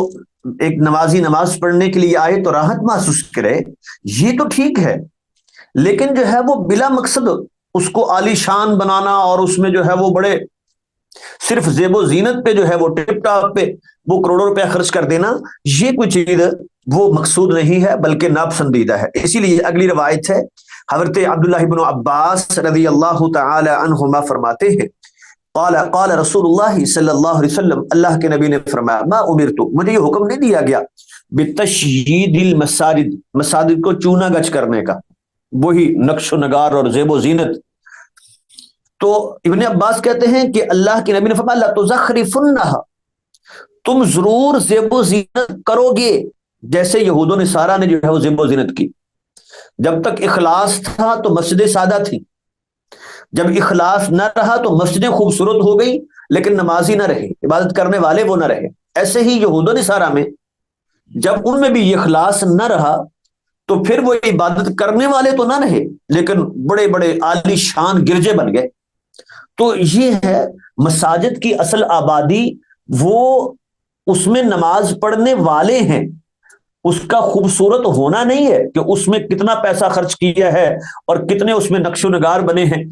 ایک نمازی نماز پڑھنے کے لیے آئے تو راحت محسوس کرے، یہ تو ٹھیک ہے. لیکن جو ہے وہ بلا مقصد اس کو عالی شان بنانا، اور اس میں جو ہے وہ بڑے صرف زیب و زینت پہ جو ہے وہ ٹپ ٹاپ پہ وہ کروڑوں روپے خرچ کر دینا، یہ کوئی چیز وہ مقصود نہیں ہے بلکہ ناپسندیدہ ہے. اسی لیے اگلی روایت ہے، حضرت عبداللہ بن عباس رضی اللہ تعالی عنہما فرماتے ہیں، قال قال رسول اللہ صلی اللہ علیہ وسلم، اللہ کے نبی نے فرمایا، ما امرت، مجھے یہ حکم نہیں دیا گیا، بتشیید المساجد، مساجد کو چونا گچ کرنے کا، وہی نقش و نگار اور زیب و زینت. تو ابن عباس کہتے ہیں کہ اللہ کے نبی نے فرمایا، لَتُزَخْرِفُنَّهَا، تم ضرور زیب و زینت کرو گے، جیسے یہود و نصارہ نے جو ہے وہ زیب و زینت کی. جب تک اخلاص تھا تو مسجدیں سادہ تھیں، جب اخلاص نہ رہا تو مسجدیں خوبصورت ہو گئی لیکن نمازی نہ رہے، عبادت کرنے والے وہ نہ رہے. ایسے ہی یہود و نصارہ میں جب ان میں بھی یہ اخلاص نہ رہا تو پھر وہ عبادت کرنے والے تو نہ رہے لیکن بڑے بڑے عالی شان گرجے بن گئے. تو یہ ہے مساجد کی اصل آبادی، وہ اس میں نماز پڑھنے والے ہیں، اس کا خوبصورت ہونا نہیں ہے کہ اس میں کتنا پیسہ خرچ کیا ہے اور کتنے اس میں نقش و نگار بنے ہیں.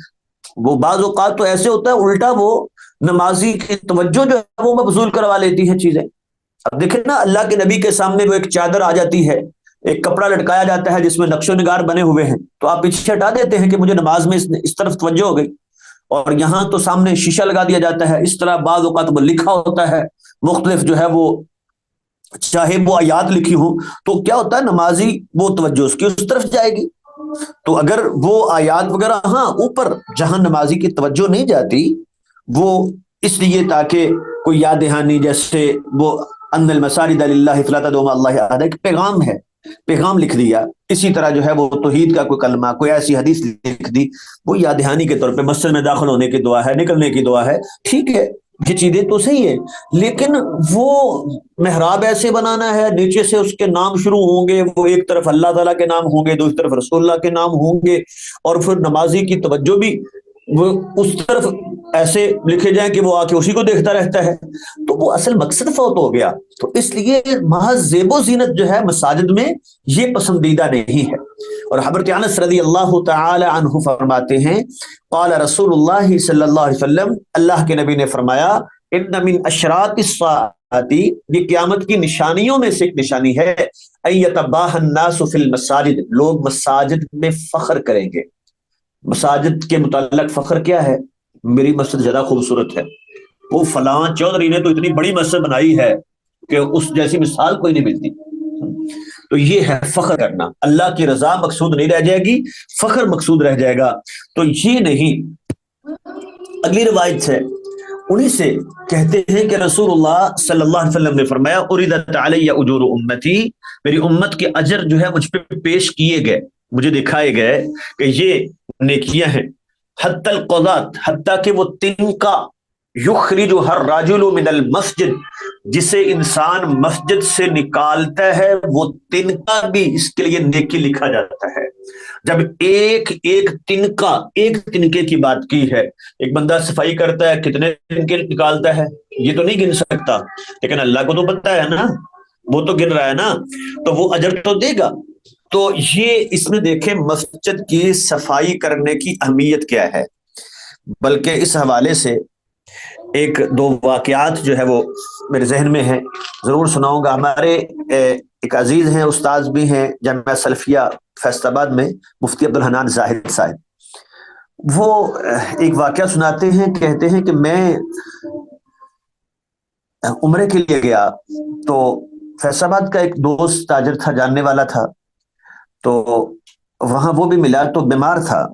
وہ بعض اوقات تو ایسے ہوتا ہے الٹا، وہ نمازی کی توجہ جو ہے وہ مبذول کروا لیتی ہیں چیزیں. اب دیکھیں نا، اللہ کے نبی کے سامنے وہ ایک چادر آ جاتی ہے، ایک کپڑا لٹکایا جاتا ہے جس میں نقش و نگار بنے ہوئے ہیں، تو آپ پیچھے ہٹا دیتے ہیں کہ مجھے نماز میں اس طرف توجہ ہو گئی. اور یہاں تو سامنے شیشہ لگا دیا جاتا ہے، اس طرح بعض اوقات وہ لکھا ہوتا ہے مختلف جو ہے وہ، چاہے وہ آیات لکھی ہوں، تو کیا ہوتا ہے نمازی وہ توجہ اس کی اس طرف جائے گی. تو اگر وہ آیات وغیرہ، ہاں اوپر جہاں نمازی کی توجہ نہیں جاتی، وہ اس لیے تاکہ کوئی یاد دہانی، جیسے وہ ان المساجد للہ فلا تدعوا مع اللہ احد، ایک پیغام ہے، پیغام لکھ دیا. اسی طرح جو ہے وہ توحید کا کوئی کلمہ، کوئی ایسی حدیث لکھ دی، وہ یاد دہانی کے طور پہ مسجد میں داخل ہونے کی دعا ہے، نکلنے کی دعا ہے. ٹھیک ہے، یہ چیزیں تو صحیح ہے، لیکن وہ محراب ایسے بنانا ہے، نیچے سے اس کے نام شروع ہوں گے، وہ ایک طرف اللہ تعالیٰ کے نام ہوں گے، دوسری طرف رسول اللہ کے نام ہوں گے، اور پھر نمازی کی توجہ بھی وہ اس طرف ایسے لکھے جائیں کہ وہ آ کے اسی کو دیکھتا رہتا ہے، تو وہ اصل مقصد فوت ہو گیا. تو اس لیے محض زیب و زینت جو ہے مساجد میں یہ پسندیدہ نہیں ہے. اور حضرت انس رضی اللہ تعالی عنہ فرماتے ہیں، قال رسول اللہ صلی اللہ علیہ وسلم، اللہ کے نبی نے فرمایا، ان من اشراط الساعۃ، یہ قیامت کی نشانیوں میں سے ایک نشانی ہے، ان یتباہ الناس فی المساجد، لوگ مساجد میں فخر کریں گے. مساجد کے متعلق فخر کیا ہے؟ میری مسجد زیادہ خوبصورت ہے، وہ فلاں چودھری نے تو اتنی بڑی مسجد بنائی ہے کہ اس جیسی مثال کوئی نہیں ملتی. تو یہ ہے فخر کرنا، اللہ کی رضا مقصود نہیں رہ جائے گی، فخر مقصود رہ جائے گا. تو یہ نہیں. اگلی روایت ہے، انہی سے کہتے ہیں کہ رسول اللہ صلی اللہ علیہ وسلم نے فرمایا، اُرِدَتْ عَلَيَّ أُجُورُ أُمَّتِي، میری امت کے اجر جو ہے مجھ پہ پیش کیے گئے، مجھے دکھائے گئے کہ یہ نیکیاں ہیں. حتی القضات، حتیٰ کہ وہ تنکا، یخرجها الرجل من المسجد، جسے انسان مسجد سے نکالتا ہے، وہ تنکا بھی اس کے لیے نیکی لکھا جاتا ہے. جب ایک ایک تنکا، ایک تنکے کی بات کی ہے، ایک بندہ صفائی کرتا ہے کتنے تنکے نکالتا ہے یہ تو نہیں گن سکتا، لیکن اللہ کو تو پتہ ہے نا، وہ تو گن رہا ہے نا، تو وہ اجر تو دے گا. تو یہ اس میں دیکھیں مسجد کی صفائی کرنے کی اہمیت کیا ہے، بلکہ اس حوالے سے ایک دو واقعات جو ہے وہ میرے ذہن میں ہیں، ضرور سناؤں گا۔ ہمارے ایک عزیز ہیں، استاذ بھی ہیں جامعہ سلفیہ فیصل آباد میں، مفتی عبدالحنان زاہد صاحب، وہ ایک واقعہ سناتے ہیں، کہتے ہیں کہ میں عمرے کے لیے گیا تو فیصل آباد کا ایک دوست تاجر تھا، جاننے والا تھا، تو وہاں وہ بھی ملا تو بیمار تھا۔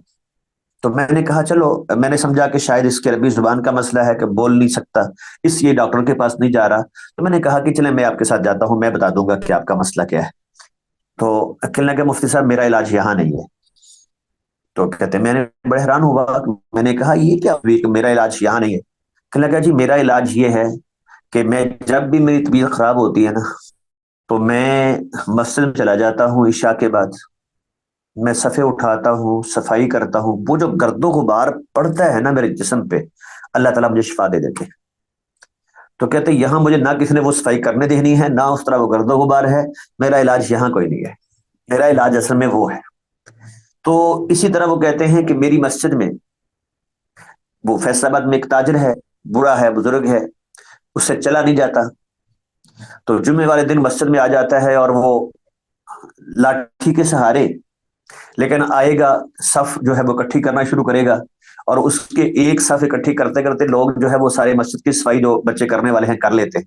تو میں نے کہا چلو، میں نے سمجھا کہ شاید اس کے عربی زبان کا مسئلہ ہے کہ بول نہیں سکتا، اس لیے ڈاکٹر کے پاس نہیں جا رہا۔ تو میں نے کہا کہ چلیں میں آپ کے ساتھ جاتا ہوں، میں بتا دوں گا کہ آپ کا مسئلہ کیا ہے۔ تو کہنے لگا مفتی صاحب میرا علاج یہاں نہیں ہے۔ تو کہتے میں نے بڑے حیران ہوا، میں نے کہا یہ کیا ہوئی کہ میرا علاج یہاں نہیں ہے؟ کہنے لگا جی میرا علاج یہ ہے کہ میں جب بھی میری طبیعت خراب ہوتی ہے نا تو میں مسجد میں چلا جاتا ہوں عشاء کے بعد، میں صفے اٹھاتا ہوں، صفائی کرتا ہوں، وہ جو گرد و غبار پڑتا ہے نا میرے جسم پہ، اللہ تعالیٰ مجھے شفا دے دیتے ہیں۔ تو کہتے یہاں مجھے نہ کسی نے وہ صفائی کرنے دینی ہے، نہ اس طرح وہ گرد و غبار ہے، میرا علاج یہاں کوئی نہیں ہے، میرا علاج اصل میں وہ ہے۔ تو اسی طرح وہ کہتے ہیں کہ میری مسجد میں، وہ فیصل آباد میں ایک تاجر ہے، بوڑھا ہے، بزرگ ہے، اس سے چلا نہیں جاتا، تو جمعے والے دن مسجد میں آ جاتا ہے اور وہ لاٹھی کے سہارے، لیکن آئے گا، صف جو ہے وہ اکٹھی کرنا شروع کرے گا، اور اس کے ایک صف اکٹھی کرتے کرتے لوگ جو ہے وہ سارے مسجد کی صفائی جو بچے کرنے والے ہیں کر لیتے ہیں۔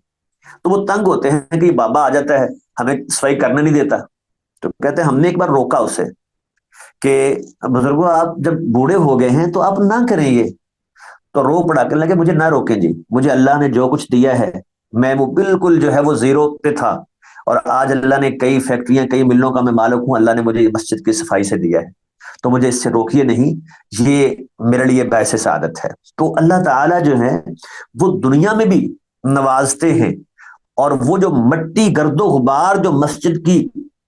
تو وہ تنگ ہوتے ہیں کہ بابا آ جاتا ہے ہمیں صفائی کرنے نہیں دیتا۔ تو کہتے ہیں ہم نے ایک بار روکا اسے کہ بزرگوں آپ جب بوڑھے ہو گئے ہیں تو آپ نہ کریں یہ۔ تو رو پڑا، کہنے لگے مجھے نہ روکیں جی، مجھے اللہ نے جو کچھ دیا ہے میں وہ بالکل جو ہے وہ زیرو پہ تھا، اور آج اللہ نے کئی فیکٹریاں، کئی ملوں کا میں مالک ہوں، اللہ نے مجھے مسجد کی صفائی سے دیا ہے، تو مجھے اس سے روکیے نہیں، یہ میرے لیے باعث سعادت ہے۔ تو اللہ تعالیٰ جو ہے وہ دنیا میں بھی نوازتے ہیں، اور وہ جو مٹی گرد و غبار جو مسجد کی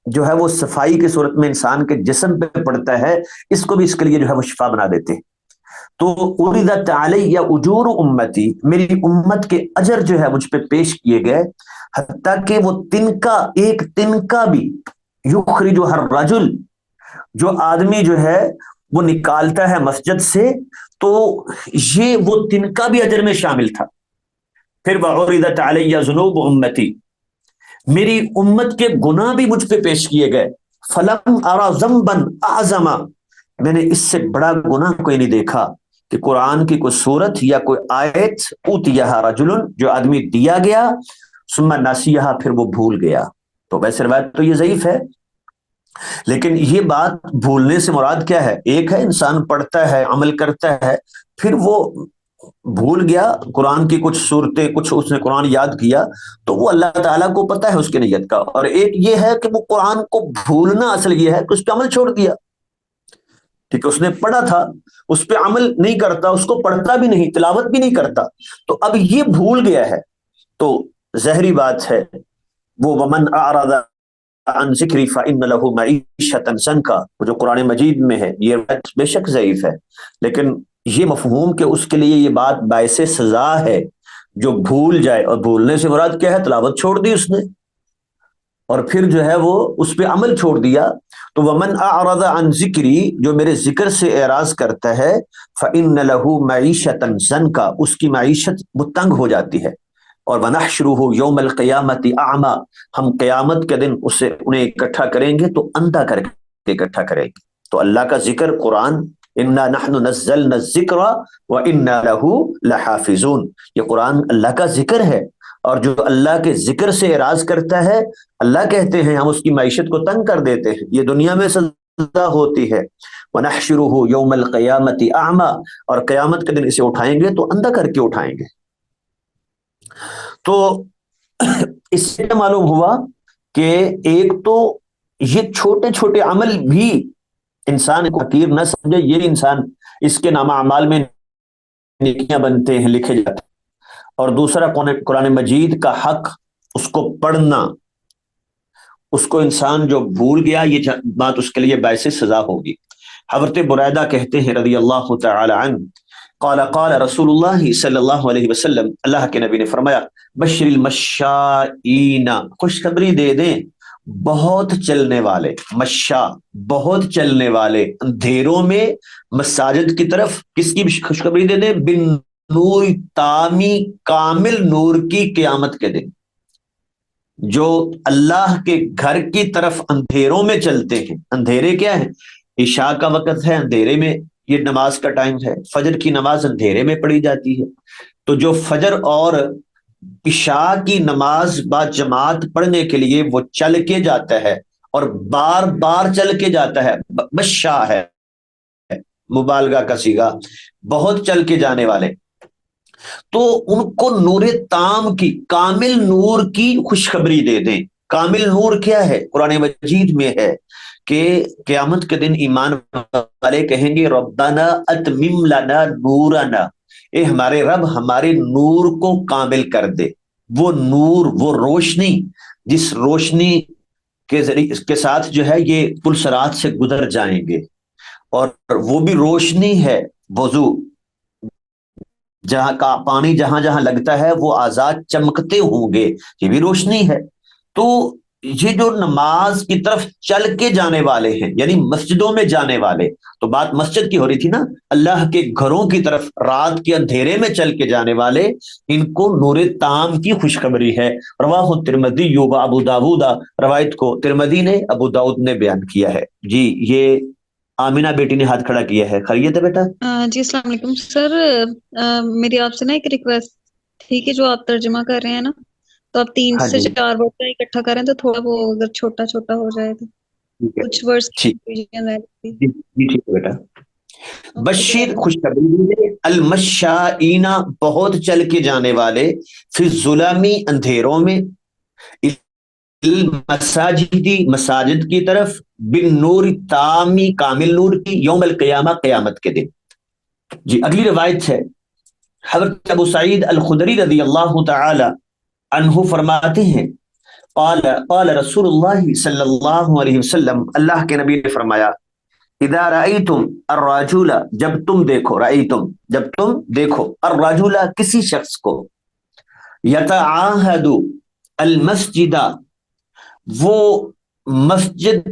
جو ہے وہ صفائی کی صورت میں انسان کے جسم پہ پڑتا ہے، اس کو بھی اس کے لیے جو ہے وہ شفا بنا دیتے ہیں۔ تو اُرِدَتْ عَلَيَّ اُجُورُ امتی، میری امت کے اجر جو ہے مجھ پہ پیش کیے گئے، حتیٰ کہ وہ تنکا، ایک تنکا بھی، یخرجہ الرجل، جو آدمی جو ہے وہ نکالتا ہے مسجد سے، تو یہ وہ تنکا بھی اجر میں شامل تھا۔ پھر وَعُرِضَتْ عَلَيَّ ذُنُوبُ امتی، میری امت کے گناہ بھی مجھ پہ پیش کیے گئے، فَلَمْ أَرَ ذَنْبًا أَعْظَمَ، میں نے اس سے بڑا گناہ کوئی نہیں دیکھا کہ قرآن کی کوئی صورت یا کوئی آیت، اوتیہا رجل، جو آدمی دیا گیا، ثم ناسیہا، پھر وہ بھول گیا۔ تو ویسے روایت تو یہ ضعیف ہے، لیکن یہ بات بھولنے سے مراد کیا ہے؟ ایک ہے انسان پڑھتا ہے، عمل کرتا ہے، پھر وہ بھول گیا قرآن کی کچھ صورتیں، کچھ اس نے قرآن یاد کیا، تو وہ اللہ تعالیٰ کو پتہ ہے اس کی نیت کا۔ اور ایک یہ ہے کہ وہ قرآن کو بھولنا، اصل یہ ہے کہ اس پہ عمل چھوڑ دیا، ٹھیک ہے، اس نے پڑھا تھا، اس پہ عمل نہیں کرتا، اس کو پڑھتا بھی نہیں، تلاوت بھی نہیں کرتا، تو اب یہ بھول گیا ہے۔ تو ظاہری بات ہے، وہ ومن اعرض عن ذکری فإن له معیشۃ ضنکا، وہ جو قرآن مجید میں ہے، یہ روایت بے شک ضعیف ہے، لیکن یہ مفہوم کہ اس کے لیے یہ بات باعث سزا ہے جو بھول جائے، اور بھولنے سے مراد کیا ہے؟ تلاوت چھوڑ دی اس نے، اور پھر جو ہے وہ اس پہ عمل چھوڑ دیا۔ تو ومن اعرض عن ذکری، جو میرے ذکر سے اعراض کرتا ہے، فإن له معیشۃ ضنکا، اس کی معیشت وہ تنگ ہو جاتی ہے۔ اور ونحشرہ یوم القیامت اعمی، ہم قیامت کے دن انہیں اکٹھا کریں گے تو اندھا کر کے اکٹھا کریں گے۔ تو اللہ کا ذکر قرآن، انا نحن نزلنا الذکر وانا له لحافظون، یہ قرآن اللہ کا ذکر ہے، اور جو اللہ کے ذکر سے اعراض کرتا ہے، اللہ کہتے ہیں ہم اس کی معیشت کو تنگ کر دیتے ہیں، یہ دنیا میں سزا ہوتی ہے۔ وَنَحْشُرُهُ يَوْمَ الْقِيَامَةِ أَعْمَى، اور قیامت کے دن اسے اٹھائیں گے تو اندھا کر کے اٹھائیں گے۔ تو اس سے کیا معلوم ہوا کہ ایک تو یہ چھوٹے چھوٹے عمل بھی انسان کو حقیر نہ سمجھے، یہ انسان اس کے نامہ اعمال میں نیکیاں بنتے ہیں، لکھے جاتے ہیں۔ اور دوسرا قرآن مجید کا حق، اس کو پڑھنا، اس کو انسان جو بھول گیا، یہ بات اس کے لیے باعث سزا ہوگی۔ حضرت بریدہ کہتے ہیں رضی اللہ تعالی عنہ، قال قال رسول اللہ صلی اللہ علیہ وسلم، اللہ کے نبی نے فرمایا، بشر المشائین، خوشخبری دے دیں بہت چلنے والے، مشا بہت چلنے والے، اندھیروں میں مساجد کی طرف کس کی خوشخبری دے دیں؟ بن نور تامی، کامل نور کی، قیامت کے دن جو اللہ کے گھر کی طرف اندھیروں میں چلتے ہیں۔ اندھیرے کیا ہے؟ عشاء کا وقت ہے، اندھیرے میں یہ نماز کا ٹائم ہے، فجر کی نماز اندھیرے میں پڑھی جاتی ہے، تو جو فجر اور عشاء کی نماز با جماعت پڑھنے کے لیے وہ چل کے جاتا ہے، اور بار بار چل کے جاتا ہے، مشا ہے، مبالغہ کا صیغہ، بہت چل کے جانے والے، تو ان کو نور تام کی، کامل نور کی خوشخبری دے دیں۔ کامل نور کیا ہے؟ قرآن مجید میں ہے کہ قیامت کے دن ایمان والے کہیں گے ربنا اتمم لنا نورنا، اے ہمارے رب ہمارے نور کو کامل کر دے۔ وہ نور، وہ روشنی، جس روشنی کے ذریعے اس کے ساتھ جو ہے یہ پلسرات سے گزر جائیں گے، اور وہ بھی روشنی ہے، وضو جہاں کا پانی جہاں جہاں لگتا ہے وہ آزاد چمکتے ہوں گے، یہ بھی روشنی ہے۔ تو یہ جو نماز کی طرف چل کے جانے والے ہیں، یعنی مسجدوں میں جانے والے، تو بات مسجد کی ہو رہی تھی نا، اللہ کے گھروں کی طرف رات کے اندھیرے میں چل کے جانے والے، ان کو نور تام کی خوشخبری ہے۔ رواہ ترمذی و ابو داود، روایت کو ترمذی نے، ابو داؤد نے بیان کیا ہے۔ جی یہ آمینہ بیٹی نے ہاتھ کھڑا کیا ہے، خیریت ہے بیٹا؟ جی السلام علیکم سر، میری آپ سے نا ایک ریکویسٹ تھی کہ جو آپ ترجمہ کر رہے ہیں نا، تو آپ 3 ہاں سے جی 4 ورڈ کا اکٹھا کریں تو تھوڑا وہ اگر چھوٹا چھوٹا ہو جائے تو ٹھیک ہے، کچھ ورڈز ٹھیک جی جی ٹھیک ہے بیٹا۔ بشیر خوشخبری دے، المشائین بہت چل کے جانے والے، فی الظلمی اندھیروں میں، المساجدی مساجد کی طرف، بالنور تامی کامل نور کی، یوم القیامہ قیامت کے دن۔ جی اگلی روایت ہے، حضرت ابو سعید الخدری رضی اللہ تعالی عنہ فرماتے ہیں، قال رسول اللہ صلی اللہ علیہ وسلم، اللہ کے نبی نے فرمایا، اذا رأیتم الرجل، جب تم دیکھو، رأیتم جب تم دیکھو، الرجل کسی شخص کو، یتعاہد المسجد وہ مسجد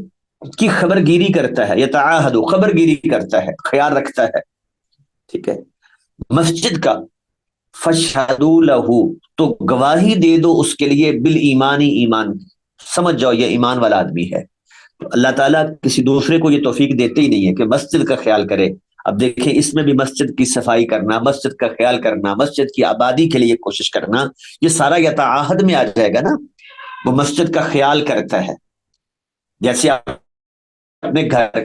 کی خبر گیری کرتا ہے، یتعاہد خبر گیری کرتا ہے، خیال رکھتا ہے، ٹھیک ہے، مسجد کا، فاشہدوا لہ تو گواہی دے دو اس کے لیے، بالایمانی ایمان، سمجھ جاؤ یہ ایمان والا آدمی ہے۔ تو اللہ تعالیٰ کسی دوسرے کو یہ توفیق دیتے ہی نہیں ہے کہ مسجد کا خیال کرے۔ اب دیکھیں اس میں بھی مسجد کی صفائی کرنا، مسجد کا خیال کرنا، مسجد کی آبادی کے لیے کوشش کرنا، یہ سارا یتعاہد میں آ جائے گا نا۔ وہ مسجد کا خیال کرتا ہے، جیسے اپنے گھر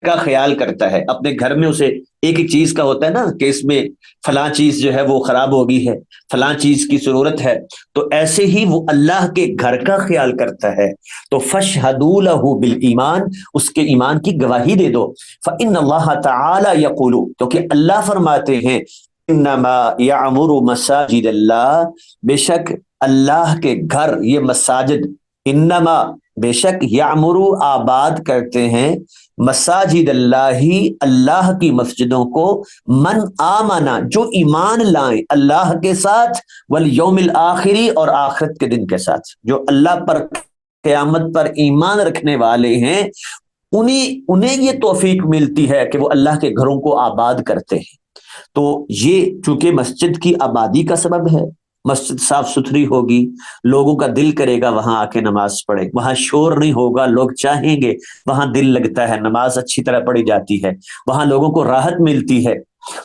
کا خیال کرتا ہے، اپنے گھر میں اسے ایک ایک چیز کا ہوتا ہے نا کہ اس میں فلاں چیز جو ہے وہ خراب ہو گئی ہے، فلاں چیز کی ضرورت ہے، تو ایسے ہی وہ اللہ کے گھر کا خیال کرتا ہے۔ تو فاشہدوا لہ بالایمان، اس کے ایمان کی گواہی دے دو۔ فإن اللہ تعالی یقول، کیونکہ اللہ فرماتے ہیں، انما یعمر مساجد اللہ، بے شک اللہ کے گھر، یہ مساجد، انما بے شک، یعمرو آباد کرتے ہیں، مساجد اللہ اللہ کی مسجدوں کو، من آمنا جو ایمان لائیں اللہ کے ساتھ، والیوم الآخری اور آخرت کے دن کے ساتھ، جو اللہ پر قیامت پر ایمان رکھنے والے ہیں، انہیں یہ توفیق ملتی ہے کہ وہ اللہ کے گھروں کو آباد کرتے ہیں۔ تو یہ چونکہ مسجد کی آبادی کا سبب ہے، مسجد صاف ستھری ہوگی، لوگوں کا دل کرے گا وہاں آ کے نماز پڑھے، وہاں شور نہیں ہوگا، لوگ چاہیں گے، وہاں دل لگتا ہے، نماز اچھی طرح پڑھی جاتی ہے، وہاں لوگوں کو راحت ملتی ہے،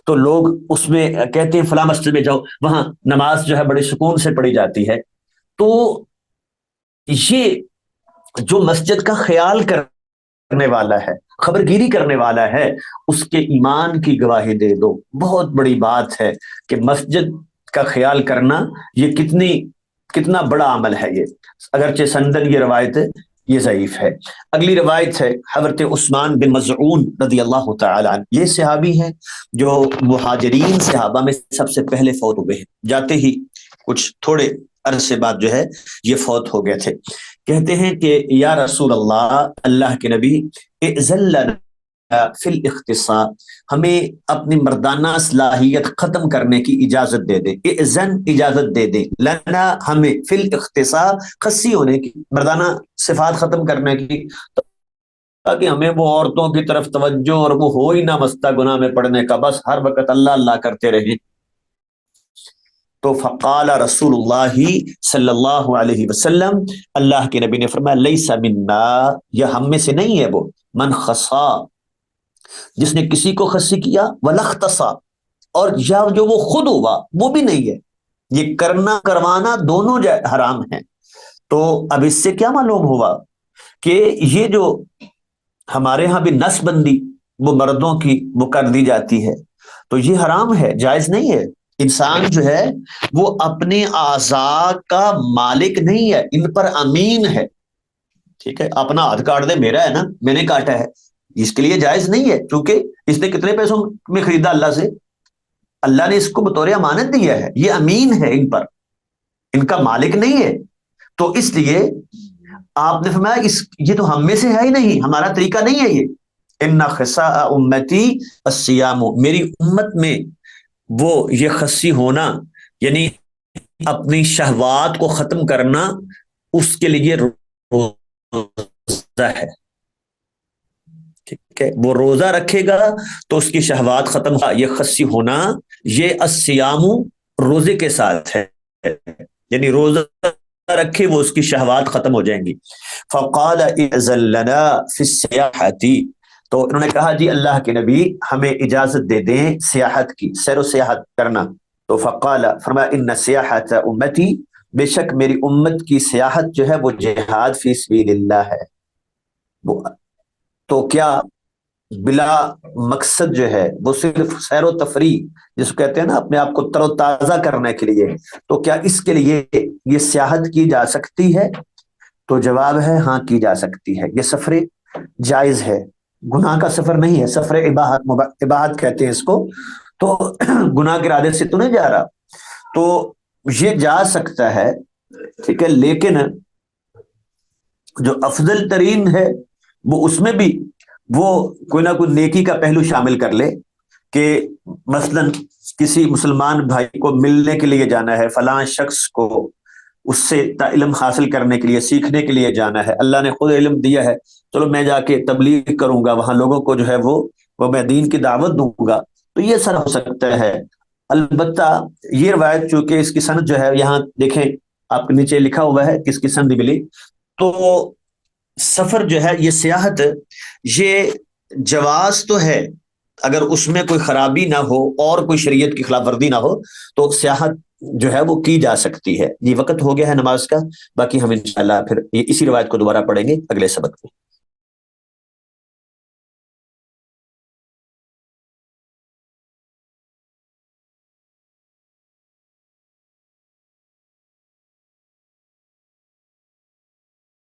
تو لوگ اس میں کہتے ہیں فلاں مسجد میں جاؤ، وہاں نماز جو ہے بڑے سکون سے پڑھی جاتی ہے۔ تو یہ جو مسجد کا خیال کرنے والا ہے، خبر گیری کرنے والا ہے، اس کے ایمان کی گواہی دے دو۔ بہت بڑی بات ہے کہ مسجد کا خیال کرنا یہ کتنا بڑا عمل ہے یہ، اگرچہ سندن یہ روایت یہ ضعیف ہے۔ اگلی روایت ہے حضرت عثمان بن مظعون رضی اللہ تعالی عنہ، یہ صحابی ہیں جو مہاجرین صحابہ میں سب سے پہلے فوت ہوئے ہیں، جاتے ہی کچھ تھوڑے عرصے بعد جو ہے یہ فوت ہو گئے تھے۔ کہتے ہیں کہ یا رسول اللہ، اللہ کے نبی، اذن لنا فی الاختصاء، ہمیں اپنی مردانہ صلاحیت ختم کرنے کی اجازت دے دے، اذن اجازت دے دے، لنا ہمیں، فی الاختصاء خصی ہونے کی، مردانہ صفات ختم کرنے کی، تاکہ ہمیں وہ عورتوں کی طرف توجہ اور وہ ہو ہی نہ مستہ گناہ میں پڑنے کا، بس ہر وقت اللہ اللہ کرتے رہیں۔ تو فقال رسول اللہ صلی اللہ علیہ وسلم، اللہ کے نبی نے فرمایا لیس منا، یہ ہم میں سے نہیں ہے وہ، من خصا، جس نے کسی کو خصی کیا، ولاختصا، اور یا جو وہ خود ہوا وہ بھی نہیں ہے، یہ کرنا کروانا دونوں حرام ہیں۔ تو اب اس سے کیا معلوم ہوا کہ یہ جو ہمارے ہاں بھی نس بندی وہ مردوں کی وہ کر دی جاتی ہے، تو یہ حرام ہے، جائز نہیں ہے۔ انسان جو ہے وہ اپنے اعضاء کا مالک نہیں ہے، ان پر امین ہے، ٹھیک ہے، اپنا ہاتھ کاٹ دے، میرا ہے نا، میں نے کاٹا ہے، اس کے لیے جائز نہیں ہے، کیونکہ اس نے کتنے پیسوں میں خریدا اللہ سے، اللہ نے اس کو بطور امانت دیا ہے، یہ امین ہے ان پر، ان کا مالک نہیں ہے۔ تو اس لیے آپ نے فرمایا یہ تو ہم میں سے ہے ہی نہیں، ہمارا طریقہ نہیں ہے یہ، ان خصاء امتی الصیام، میری امت میں وہ یہ خصی ہونا، یعنی اپنی شہوات کو ختم کرنا، اس کے لیے روزہ ہے، ٹھیک ہے، وہ روزہ رکھے گا تو اس کی شہوات ختم ہوگا، یہ خصی ہونا، یہ الصیام روزے کے ساتھ ہے، یعنی روزہ رکھے وہ اس کی شہوات ختم ہو جائیں گی۔ فقال اذن لنا فی السیاحۃ، تو انہوں نے کہا جی اللہ کے نبی ہمیں اجازت دے دیں سیاحت کی، سیر و سیاحت کرنا۔ تو فقال، فرمایا ان سیاحت امتی، بے شک میری امت کی سیاحت جو ہے وہ جہاد فی سبیل اللہ ہے۔ تو کیا بلا مقصد جو ہے وہ صرف سیر و تفریح، جس کو کہتے ہیں نا اپنے آپ کو تر و تازہ کرنے کے لیے، تو کیا اس کے لیے یہ سیاحت کی جا سکتی ہے؟ تو جواب ہے ہاں کی جا سکتی ہے، یہ سفر جائز ہے، گناہ کا سفر نہیں ہے، سفر اباحت کہتے ہیں اس کو، تو گناہ کے ارادے سے تو نہیں جا رہا، تو یہ جا سکتا ہے، ٹھیک ہے، لیکن جو افضل ترین ہے وہ اس میں بھی وہ کوئی نہ کوئی نیکی کا پہلو شامل کر لے، کہ مثلا کسی مسلمان بھائی کو ملنے کے لیے جانا ہے، فلاں شخص کو اس سے علم حاصل کرنے کے لیے، سیکھنے کے لیے جانا ہے، اللہ نے خود علم دیا ہے، چلو میں جا کے تبلیغ کروں گا، وہاں لوگوں کو جو ہے وہ میں دین کی دعوت دوں گا، تو یہ سر ہو سکتا ہے۔ البتہ یہ روایت چونکہ اس کی سند جو ہے یہاں دیکھیں آپ کے نیچے لکھا ہوا ہے کس کی سند ملی، تو سفر جو ہے یہ سیاحت، یہ جواز تو ہے، اگر اس میں کوئی خرابی نہ ہو اور کوئی شریعت کی خلاف ورزی نہ ہو تو سیاحت جو ہے وہ کی جا سکتی ہے۔ یہ وقت ہو گیا ہے نماز کا، باقی ہم انشاءاللہ پھر اسی روایت کو دوبارہ پڑھیں گے اگلے سبق میں۔